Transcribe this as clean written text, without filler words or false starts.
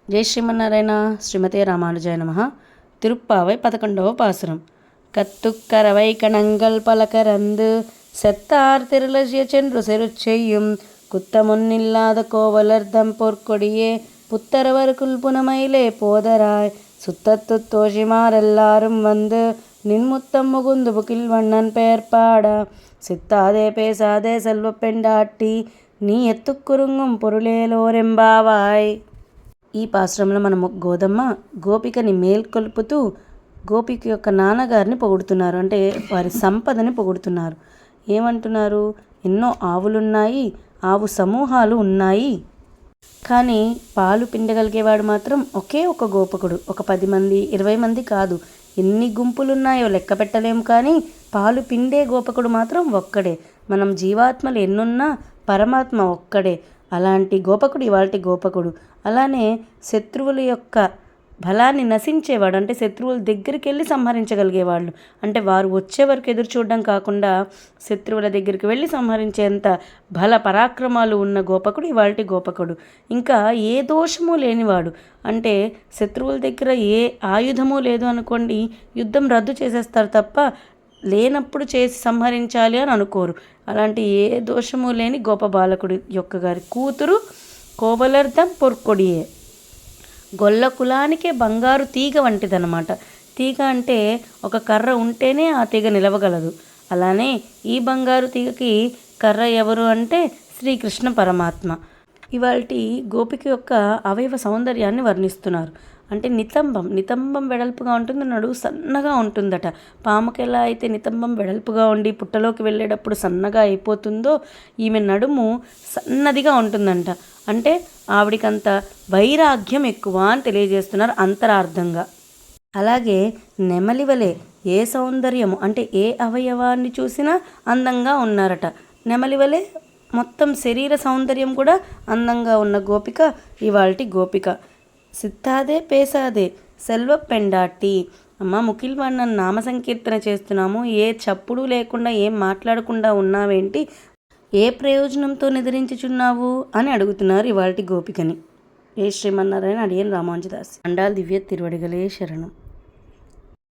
జై శ్రీమన్నారాయణ. శ్రీమతే రామానుజాయ నమః. திருப்பாவை 11వ பாசுரம். கத்துக்கரவை கணங்கள் பல கரந்து செத்தார் திருளசிய சென்று செருச்செய்யும் குத்தமுன்னில்லாத கோவலர்தம் பொற்கொடியே புத்தரவருக்குள் புனமையிலே போதராய் சுத்தத்து தோஷிமாரெல்லாரும் வந்து நின்முத்தம் முகுந்து புகில் வண்ணன் பெயர் பாட சித்தாதே பேசாதே செல்வ பெண்டாட்டி నీ ఎత్తుక్కురుంగం పొరులేలోరెంబావాయ్. ఈ పాశ్రంలో మనము గోదమ్మ గోపికని మేల్కొల్పుతూ గోపిక యొక్క నాన్నగారిని పొగుడుతున్నారు. అంటే వారి సంపదని పొగుడుతున్నారు. ఏమంటున్నారు? ఎన్నో ఆవులున్నాయి, ఆవు సమూహాలు ఉన్నాయి, కానీ పాలు పిండగలిగేవాడు మాత్రం ఒకే ఒక గోపకుడు. ఒక 10 మంది 20 మంది కాదు, ఎన్ని గుంపులున్నాయో లెక్క పెట్టలేము, కానీ పాలు పిండే గోపకుడు మాత్రం ఒక్కడే. మనం జీవాత్మలు ఎన్నున్నా పరమాత్మ ఒక్కడే. అలాంటి గోపకుడు ఇవాల్టి గోపకుడు. అలానే శత్రువుల యొక్క బలాన్ని నశించేవాడు, అంటే శత్రువుల దగ్గరికి వెళ్ళి సంహరించగలిగేవాళ్ళు. అంటే వారు వచ్చే వరకు ఎదురు చూడడం కాకుండా శత్రువుల దగ్గరికి వెళ్ళి సంహరించేంత బల పరాక్రమాలు ఉన్న గోపకుడు ఇవాల్టి గోపకుడు. ఇంకా ఏ దోషము లేనివాడు, అంటే శత్రువుల దగ్గర ఏ ఆయుధము లేదు అనుకోండి, యుద్ధం రద్దు చేసేస్తారు తప్ప లేనప్పుడు చేసి సంహరించాలి అని అనుకోరు. అలాంటి ఏ దోషము లేని గోప బాలకుడి యొక్క గారి కూతురు కోవలర్ధం పొర్కొడియే. గొల్ల కులానికే బంగారు తీగ వంటిదనమాట. తీగ అంటే ఒక కర్ర ఉంటేనే ఆ తీగ నిలవగలదు. అలానే ఈ బంగారు తీగకి కర్ర ఎవరు అంటే శ్రీకృష్ణ పరమాత్మ. ఇవాల్టి గోపిక యొక్క అవయవ సౌందర్యాన్ని వర్ణిస్తున్నారు. అంటే నితంబం వెడల్పుగా ఉంటుంది, నడువు సన్నగా ఉంటుందట. పాముకి ఎలా అయితే నితంబం వెడల్పుగా ఉండి పుట్టలోకి వెళ్ళేటప్పుడు సన్నగా అయిపోతుందో, ఈమె నడుము సన్నదిగా ఉంటుందంట. అంటే ఆవిడికంత వైరాగ్యం ఎక్కువ అని తెలియజేస్తున్నారు అంతరార్థంగా. అలాగే నెమలివలే ఏ సౌందర్యము, అంటే ఏ అవయవాన్ని చూసినా అందంగా ఉన్నారట. నెమలివలే మొత్తం శరీర సౌందర్యం కూడా అందంగా ఉన్న గోపిక ఇవాల్టి గోపిక. సిత్తాదే పేసాదే సెల్వ పెండాటి. అమ్మ ముకిల్వాణ్ణ నామ సంకీర్తన చేస్తున్నాము, ఏ చప్పుడు లేకుండా ఏం మాట్లాడకుండా ఉన్నావేంటి, ఏ ప్రయోజనంతో నిద్రించుచున్నావు అని అడుగుతున్నారు ఇవాల్టి గోపికని. ఏ శ్రీమన్నారాయణ అడియన్ రామానుజదాస్. అండాల్ దివ్య తిరువడిగలే శరణం.